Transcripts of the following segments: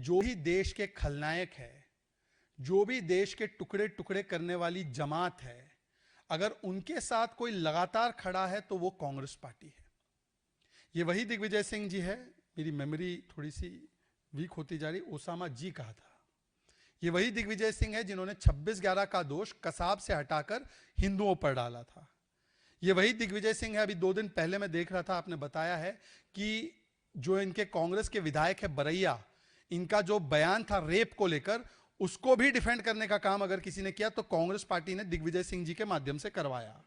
जो भी देश के खलनायक है, जो भी देश के टुकड़े टुकड़े करने वाली जमात है, अगर उनके साथ कोई लगातार खड़ा है तो वो कांग्रेस पार्टी है। ये वही दिग्विजय सिंह जी है, मेरी मेमोरी थोड़ी सी वीक होती जा रही, ओसामा जी कहा था। ये वही दिग्विजय सिंह है जिन्होंने 26/11 का दोष कसाब से हटाकर हिंदुओं पर डाला था। ये वही दिग्विजय सिंह है, अभी 2 दिन पहले मैं देख रहा था, आपने बताया है कि जो इनके कांग्रेस के विधायक है बरैया, इनका जो बयान था रेप को लेकर, उसको भी डिफेंड करने का काम अगर किसी ने किया तो कांग्रेस पार्टी ने दिग्विजय सिंह जी के माध्यम से करवाया।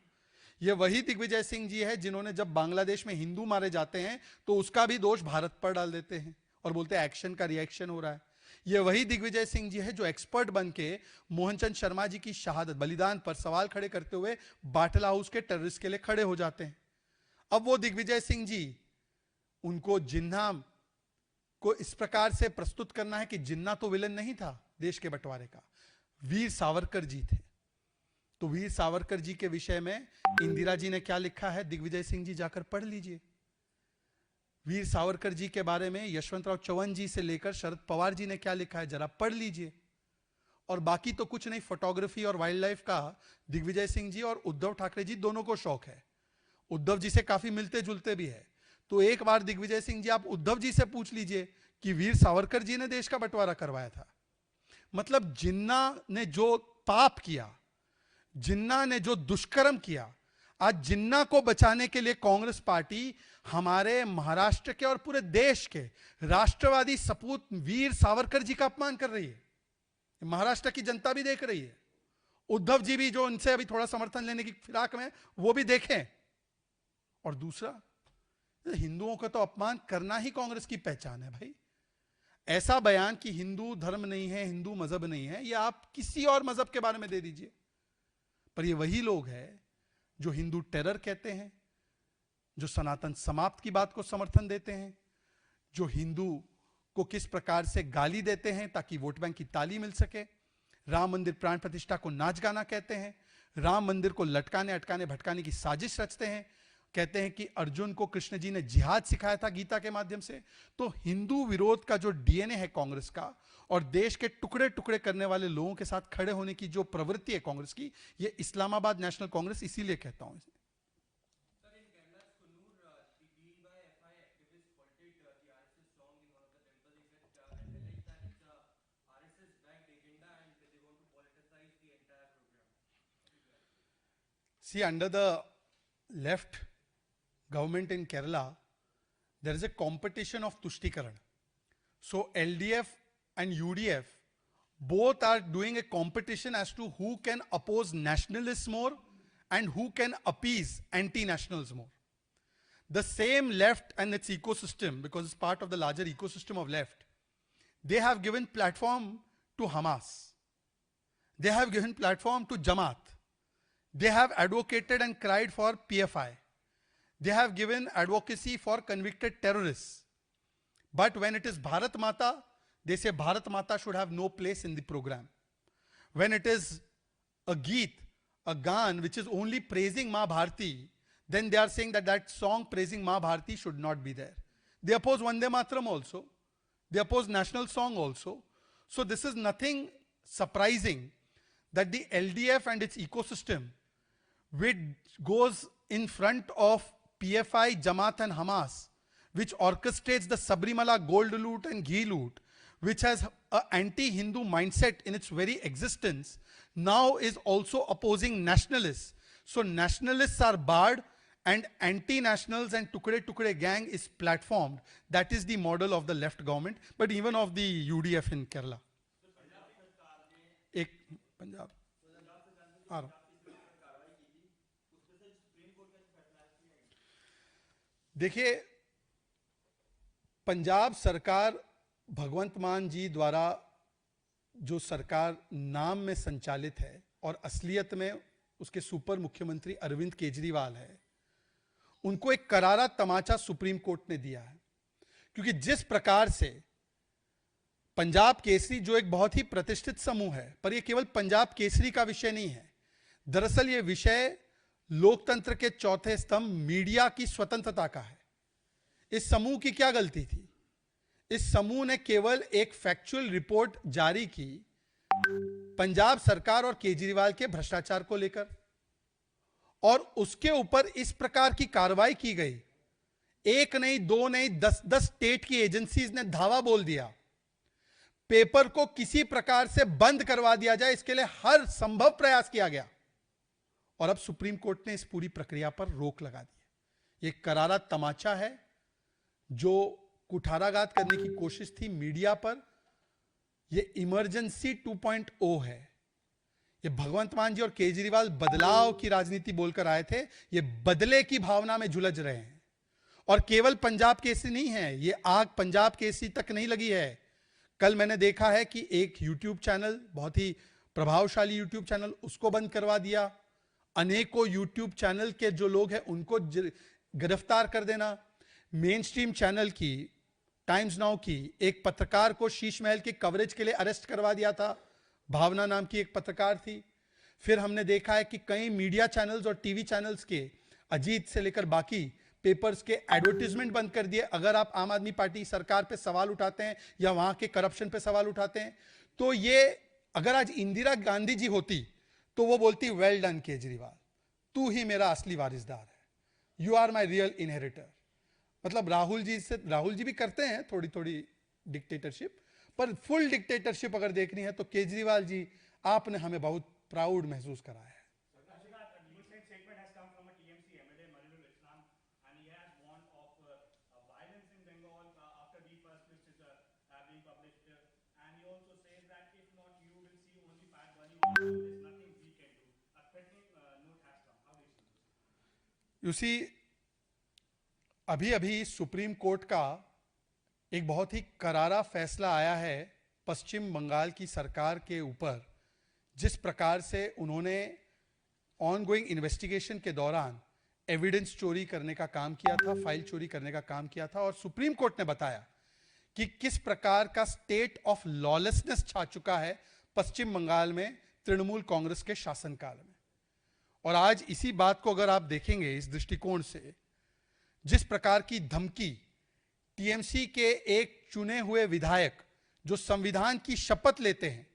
ये वही दिग्विजय सिंह जी है जिन्होंने जब बांग्लादेश में हिंदू मारे जाते हैं तो उसका भी दोष भारत पर डाल देते हैं और बोलते हैं एक्शन का रिएक्शन हो रहा है। ये वही दिग्विजय सिंह जी है जो एक्सपर्ट बन के मोहनचंद शर्मा जी की शहादत बलिदान पर सवाल खड़े करते हुए बाटला हाउस के टेररिस्ट के लिए खड़े हो जाते हैं। अब वो दिग्विजय सिंह जी, उनको जिन्ना को इस प्रकार से प्रस्तुत करना है कि जिन्ना तो विलन नहीं था देश के बंटवारे का, वीर सावरकर जी थे। तो वीर सावरकर जी के विषय में इंदिरा जी ने क्या लिखा है, दिग्विजय सिंह जी जाकर पढ़ लीजिए। वीर सावरकर जी के बारे में यशवंतराव चौहान जी से लेकर शरद पवार जी ने क्या लिखा है, जरा पढ़ लीजिए। और बाकी तो कुछ नहीं, फोटोग्राफी और वाइल्ड लाइफ का दिग्विजय सिंह जी और उद्धव ठाकरे जी दोनों को शौक है। उद्धव जी से काफी मिलते जुलते भी है। तो एक बार दिग्विजय सिंह जी आप उद्धव जी से पूछ लीजिए कि वीर सावरकर जी ने देश का बंटवारा करवाया था। मतलब जिन्ना ने जो पाप किया, जिन्ना ने जो दुष्कर्म किया, आज जिन्ना को बचाने के लिए कांग्रेस पार्टी हमारे महाराष्ट्र के और पूरे देश के राष्ट्रवादी सपूत वीर सावरकर जी का अपमान कर रही है। महाराष्ट्र की जनता भी देख रही है, उद्धव जी भी जो उनसे अभी थोड़ा समर्थन लेने की फिराक में, वो भी देखें। और दूसरा, हिंदुओं का तो अपमान करना ही कांग्रेस की पहचान है भाई। ऐसा बयान कि हिंदू धर्म नहीं है, हिंदू मजहब नहीं है, ये आप किसी और मजहब के बारे में दे दीजिए। पर ये वही लोग हैं जो हिंदू टेरर कहते हैं, जो सनातन समाप्त की बात को समर्थन देते हैं, जो हिंदू को किस प्रकार से गाली देते हैं ताकि वोट बैंक की ताली मिल सके, राम मंदिर प्राण प्रतिष्ठा को नाच गाना कहते हैं, राम मंदिर को लटकाने अटकाने भटकाने की साजिश रचते हैं, कहते हैं कि अर्जुन को कृष्ण जी ने जिहाद सिखाया था गीता के माध्यम से। तो हिंदू विरोध का जो डीएनए है कांग्रेस का, और देश के टुकड़े टुकड़े करने वाले लोगों के साथ खड़े होने की जो प्रवृत्ति है कांग्रेस की, ये इस्लामाबाद नेशनल कांग्रेस इसीलिए कहता हूं। See, under the left government in Kerala, there is a competition of Tushtikaran. So LDF and UDF both are doing a competition as to who can oppose nationalists more and who can appease anti-nationals more. The same left and its ecosystem, because it's part of the larger ecosystem of left, they have given platform to Hamas. They have given platform to Jamaat. They have advocated and cried for PFI. They have given advocacy for convicted terrorists. But when it is Bharat Mata, they say Bharat Mata should have no place in the program. When it is a Geet, a Gaan, which is only praising Ma Bharati, then they are saying that that song praising Ma Bharati should not be there. They oppose Vande Mataram also. They oppose national song also. So this is nothing surprising that the LDF and its ecosystem, which goes in front of PFI, Jamaat and Hamas, which orchestrates the Sabrimala gold loot and ghee loot, which has an anti-Hindu mindset in its very existence, now is also opposing nationalists. So nationalists are barred and anti-nationals and Tukde gang is platformed. That is the model of the left government, but even of the UDF in Kerala. एक पंजाब आ रहा। देखिए, पंजाब सरकार भगवंत मान जी द्वारा जो सरकार नाम में संचालित है और असलियत में उसके सुपर मुख्यमंत्री अरविंद केजरीवाल है, उनको एक करारा तमाचा सुप्रीम कोर्ट ने दिया है। क्योंकि जिस प्रकार से पंजाब केसरी, जो एक बहुत ही प्रतिष्ठित समूह है, पर यह केवल पंजाब केसरी का विषय नहीं है, दरअसल यह विषय लोकतंत्र के चौथे स्तंभ मीडिया की स्वतंत्रता का है। इस समूह की क्या गलती थी? इस समूह ने केवल एक फैक्चुअल रिपोर्ट जारी की पंजाब सरकार और केजरीवाल के भ्रष्टाचार को लेकर, और उसके ऊपर इस प्रकार की कार्रवाई की गई। एक नहीं, दो नहीं, 10 स्टेट की एजेंसीज ने धावा बोल दिया, पेपर को किसी प्रकार से बंद करवा दिया जाए, इसके लिए हर संभव प्रयास किया गया। और अब सुप्रीम कोर्ट ने इस पूरी प्रक्रिया पर रोक लगा दी। यह करारा तमाचा है, जो कुठाराघात करने की कोशिश थी मीडिया पर। यह इमरजेंसी 2.0 है। ये भगवंत मान जी और केजरीवाल बदलाव की राजनीति बोलकर आए थे, ये बदले की भावना में झुलझ रहे हैं। और केवल पंजाब केसरी नहीं है, ये आग पंजाब केसरी तक नहीं लगी है। कल मैंने देखा है कि एक यूट्यूब चैनल, बहुत ही प्रभावशाली यूट्यूब चैनल, उसको बंद करवा दिया। अनेकों यूट्यूब चैनल के जो लोग हैं उनको गिरफ्तार कर देना। मेन स्ट्रीम चैनल की, टाइम्स नाउ की एक पत्रकार को शीश महल की कवरेज के लिए अरेस्ट करवा दिया था। भावना नाम की एक पत्रकार थी। फिर हमने देखा है कि कई मीडिया चैनल्स और टीवी चैनल्स के, अजीत से लेकर बाकी पेपर्स के एडवर्टीजमेंट बंद कर दिए। अगर आप आम आदमी पार्टी सरकार पे सवाल उठाते हैं या वहां के करप्शन पे सवाल उठाते हैं, तो ये, अगर आज इंदिरा गांधी जी होती तो वो बोलती, वेल डन केजरीवाल, तू ही मेरा असली वारिसदार है, you are my real inheritor. मतलब राहुल जी भी करते हैं थोड़ी थोड़ी डिक्टेटरशिप, पर फुल डिक्टेटरशिप अगर देखनी है तो केजरीवाल जी, आपने हमें बहुत प्राउड महसूस कराया है। यू सी, अभी अभी सुप्रीम कोर्ट का एक बहुत ही करारा फैसला आया है पश्चिम बंगाल की सरकार के ऊपर, जिस प्रकार से उन्होंने ऑनगोइंग इन्वेस्टिगेशन के दौरान एविडेंस चोरी करने का काम किया था, फाइल चोरी करने का काम किया था। और सुप्रीम कोर्ट ने बताया कि किस प्रकार का स्टेट ऑफ लॉलेसनेस छा चुका है पश्चिम बंगाल में तृणमूल कांग्रेस के शासनकाल में। और आज इसी बात को अगर आप देखेंगे इस दृष्टिकोण से, जिस प्रकार की धमकी टीएमसी के एक चुने हुए विधायक जो संविधान की शपथ लेते हैं,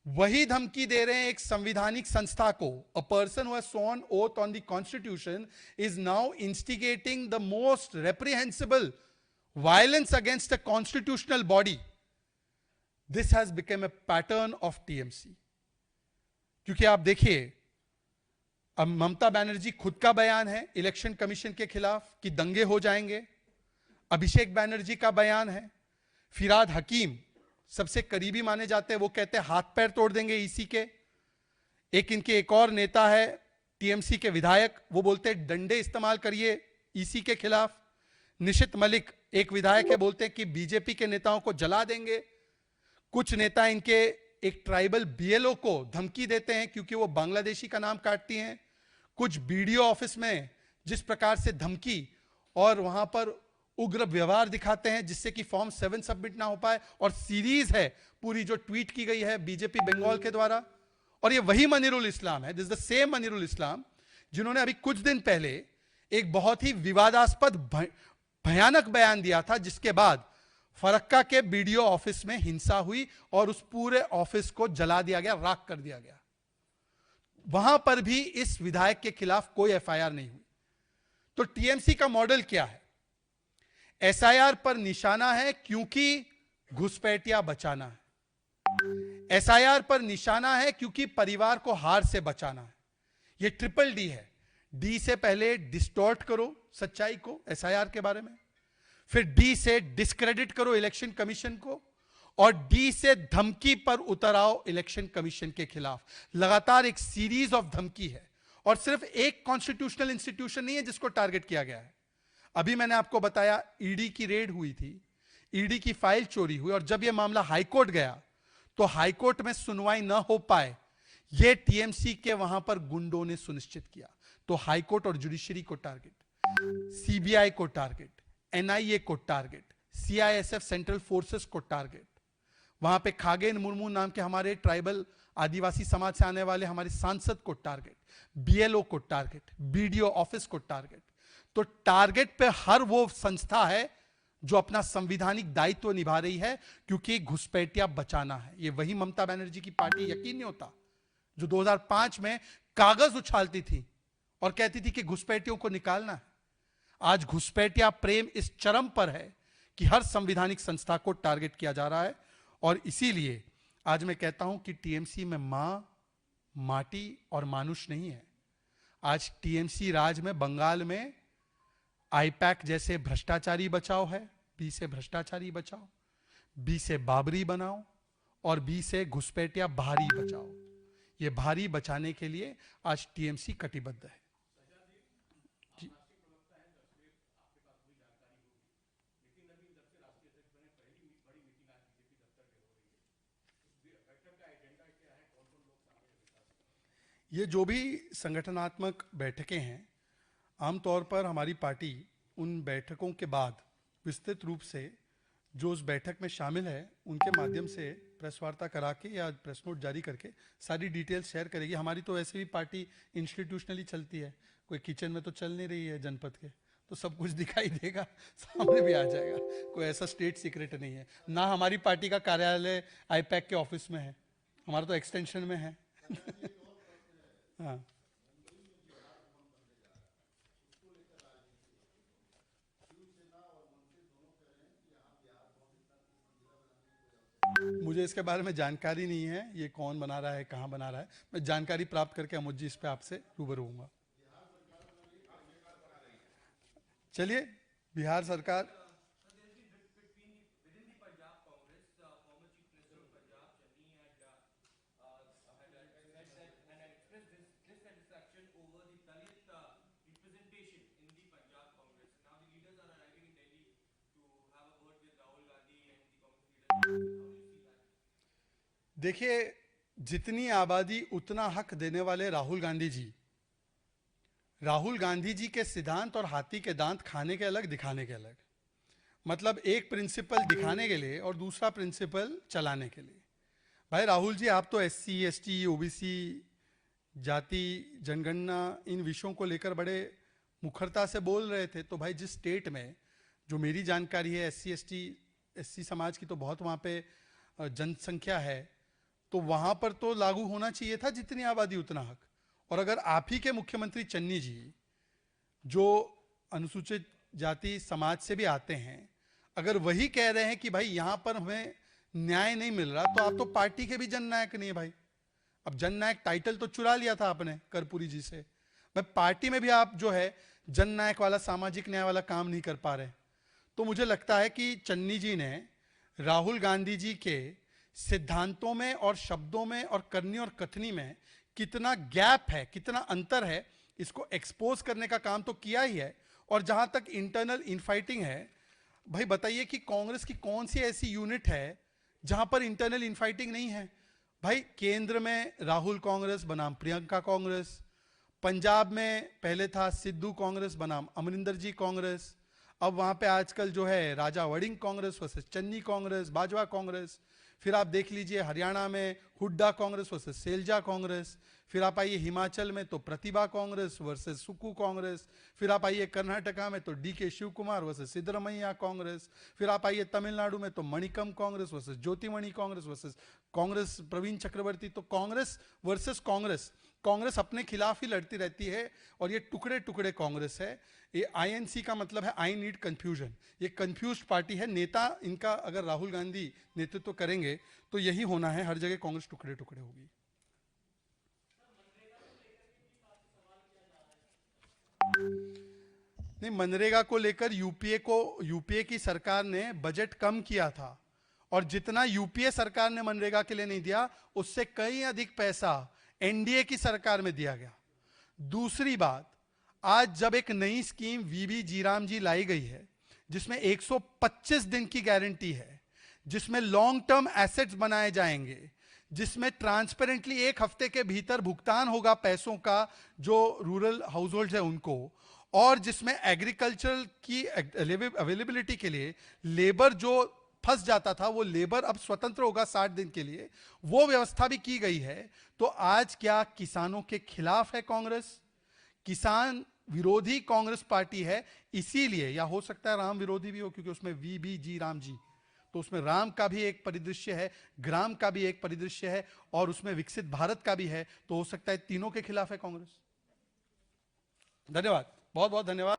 वही धमकी दे रहे हैं एक संवैधानिक संस्था को। A person who has sworn oath on the constitution is now instigating the most reprehensible violence against a constitutional body. This has become a pattern of TMC. क्योंकि आप देखिए, अब ममता बनर्जी खुद का बयान है इलेक्शन कमीशन के खिलाफ कि दंगे हो जाएंगे। अभिषेक बनर्जी का बयान है। फिराद हकीम सबसे करीबी माने जाते हैं, वो कहते हैं हाथ पैर तोड़ देंगे ईसी के। एक इनके एक और नेता है टीएमसी के विधायक, वो बोलते हैं डंडे इस्तेमाल करिए ईसी के खिलाफ। निशित मलिक एक विधायक है, बोलते हैं कि बीजेपी के नेताओं को जला देंगे। कुछ नेता इनके एक ट्राइबल बीएलओ को धमकी देते हैं क्योंकि वो बांग्लादेशी का नाम काटती हैं। कुछ बीडीओ ऑफिस में जिस प्रकार से धमकी और वहां पर उग्र व्यवहार दिखाते हैं जिससे कि फॉर्म 7 सबमिट ना हो पाए। और सीरीज है पूरी जो ट्वीट की गई है बीजेपी बंगाल के द्वारा। और ये वही मनीरुल इस्लाम है, this is the same Manirul Islam जिन्होंने अभी कुछ दिन पहले एक बहुत ही विवादास्पद भयानक बयान दिया था, जिसके बाद फरक्का के बीडीओ ऑफिस में हिंसा हुई और उस पूरे ऑफिस को जला दिया गया, राख कर दिया गया। वहां पर भी इस विधायक के खिलाफ कोई एफआईआर नहीं हुई। तो टीएमसी का मॉडल क्या है? एसआईआर पर निशाना है क्योंकि घुसपैठिया बचाना है। एसआईआर पर निशाना है क्योंकि परिवार को हार से बचाना है। यह ट्रिपल डी है। डी से पहले डिस्टॉर्ट करो सच्चाई को एसआईआर के बारे में, फिर डी से डिस्क्रेडिट करो इलेक्शन कमीशन को, और डी से धमकी पर उतर आओ इलेक्शन कमीशन के खिलाफ। लगातार एक सीरीज ऑफ धमकी है और सिर्फ एक कॉन्स्टिट्यूशनल इंस्टीट्यूशन नहीं है जिसको टारगेट किया गया है। अभी मैंने आपको बताया ईडी की रेड हुई थी, ईडी की फाइल चोरी हुई, और जब यह मामला हाईकोर्ट गया तो हाईकोर्ट में सुनवाई न हो पाए, यह टीएमसी के वहां पर गुंडों ने सुनिश्चित किया। तो हाईकोर्ट और जुडिशरी को टारगेट, सीबीआई को टारगेट, एनआईए को टारगेट, सीआईएसएफ सेंट्रल फोर्सेस को टारगेट, वहां पे खागेन मुर्मू नाम के हमारे ट्राइबल आदिवासी समाज से आने वाले हमारे सांसद को टारगेट, बीएलओ को टारगेट, बीडीओ ऑफिस को टारगेट। तो टारगेट पे हर वो संस्था है जो अपना संविधानिक दायित्व निभा रही है, क्योंकि घुसपैठिया बचाना है। ये वही ममता बनर्जी की पार्टी, यकीन नहीं होता, जो 2005 में कागज उछालती थी और कहती थी कि घुसपैठियों को निकालना है। आज घुसपैठिया प्रेम इस चरम पर है कि हर संविधानिक संस्था को टारगेट किया जा रहा है। और इसीलिए आज मैं कहता हूं कि टीएमसी में मां, माटी और मानुष नहीं है। आज टीएमसी राज में बंगाल में आईपैक जैसे भ्रष्टाचारी बचाओ है, बी से भ्रष्टाचारी बचाओ, बी से बाबरी बनाओ और बी से घुसपैठिया भारी बचाओ। ये भारी बचाने के लिए आज टीएमसी कटिबद्ध है। ये जो भी संगठनात्मक बैठकें हैं, आमतौर पर हमारी पार्टी उन बैठकों के बाद विस्तृत रूप से जो उस बैठक में शामिल है उनके माध्यम से प्रेस वार्ता करा के या प्रेस नोट जारी करके सारी डिटेल्स शेयर करेगी। हमारी तो वैसे भी पार्टी इंस्टीट्यूशनली चलती है, कोई किचन में तो चल नहीं रही है जनपद के, तो सब कुछ दिखाई देगा, सामने भी आ जाएगा। कोई ऐसा स्टेट सीक्रेट नहीं है। ना हमारी पार्टी का कार्यालय आईपैक के ऑफिस में है, हमारा तो एक्सटेंशन में है। हाँ, मुझे इसके बारे में जानकारी नहीं है, ये कौन बना रहा है, कहाँ बना रहा है। मैं जानकारी प्राप्त करके अमुज जी इस पे आपसे रूबरू होऊंगा। चलिए, बिहार सरकार देखिए, जितनी आबादी उतना हक देने वाले राहुल गांधी जी के सिद्धांत और हाथी के दांत खाने के अलग, दिखाने के अलग। मतलब एक प्रिंसिपल दिखाने के लिए और दूसरा प्रिंसिपल चलाने के लिए। भाई राहुल जी, आप तो एससी, एसटी, ओबीसी, जाति, जनगणना, इन विषयों को लेकर बड़े मुखरता से बोल रहे थे। तो भाई जिस स्टेट में, जो मेरी जानकारी है, एससी, एसटी, एससी समाज की तो बहुत वहाँ पे जनसंख्या है, तो वहाँ पर तो लागू होना चाहिए था जितनी आबादी उतना हक। और अगर आप ही के मुख्यमंत्री चन्नी जी, जो अनुसूचित जाति समाज से भी आते हैं, अगर वही कह रहे हैं कि भाई यहाँ पर हमें न्याय नहीं मिल रहा, तो आप तो पार्टी के भी जननायक नहीं है भाई। अब जननायक टाइटल तो चुरा लिया था आपने कर्पूरी जी से, भाई पार्टी में भी आप जो है जननायक वाला, सामाजिक न्याय वाला काम नहीं कर पा रहे। तो मुझे लगता है कि चन्नी जी ने राहुल गांधी जी के सिद्धांतों में और शब्दों में और करनी और कथनी में कितना गैप है, कितना अंतर है, इसको एक्सपोज करने का काम तो किया ही है। और जहां तक इंटरनल इनफाइटिंग है, भाई बताइए कि कांग्रेस की कौन सी ऐसी यूनिट है जहां पर इंटरनल इनफाइटिंग नहीं है। भाई केंद्र में राहुल कांग्रेस बनाम प्रियंका कांग्रेस, पंजाब में पहले था सिद्धू कांग्रेस बनाम अमरिंदर जी कांग्रेस, अब वहां पे आजकल जो है राजा वड़िंग कांग्रेस वर्सेस चन्नी कांग्रेस, बाजवा कांग्रेस। फिर आप देख लीजिए हरियाणा में हुड्डा कांग्रेस वर्सेस सेल्जा कांग्रेस। फिर आप आइए हिमाचल में तो प्रतिभा कांग्रेस वर्सेस सुक्कू कांग्रेस। फिर आप आइए कर्नाटका में तो डीके शिव कुमार वर्सेस सिद्धरमैया कांग्रेस। फिर आप आइए तमिलनाडु में तो मणिकम कांग्रेस वर्सेस ज्योतिमणि कांग्रेस वर्सेस कांग्रेस प्रवीण चक्रवर्ती। तो कांग्रेस वर्सेस कांग्रेस, कांग्रेस अपने खिलाफ ही लड़ती रहती है। और ये टुकड़े टुकड़े कांग्रेस है। ये आईएनसी का मतलब है आई नीड कंफ्यूजन। ये कंफ्यूज्ड पार्टी है। नेता इनका अगर राहुल गांधी नेतृत्व करेंगे तो यही होना है, हर जगह कांग्रेस टुकड़े टुकड़े होगी। नहीं, मनरेगा को लेकर यूपीए की सरकार ने बजट कम किया था, और जितना यूपीए सरकार ने मनरेगा के लिए नहीं दिया, उससे कहीं अधिक पैसा एनडीए की सरकार में दिया गया। दूसरी बात, आज जब एक नई स्कीम वीबी जीराम जी लाई गई है, जिसमें 125 दिन की गारंटी है, जिसमें लॉन्ग टर्म एसेट्स बनाए जाएंगे, जिसमें ट्रांसपेरेंटली एक हफ्ते के भीतर भुगतान होगा पैसों का जो रूरल हाउस होल्ड है उनको, और जिसमें एग्रीकल्चर की अवेलेबिलिटी के लिए लेबर जो फंस जाता था वो लेबर अब स्वतंत्र होगा 60 दिन के लिए, वो व्यवस्था भी की गई है। तो आज क्या किसानों के खिलाफ है कांग्रेस? किसान विरोधी कांग्रेस पार्टी है, इसीलिए, या हो सकता है राम विरोधी भी हो, क्योंकि उसमें वी बी जी राम जी, तो उसमें राम का भी एक परिदृश्य है, ग्राम का भी एक परिदृश्य है, और उसमें विकसित भारत का भी है, तो हो सकता है तीनों के खिलाफ है कांग्रेस। धन्यवाद, बहुत बहुत धन्यवाद।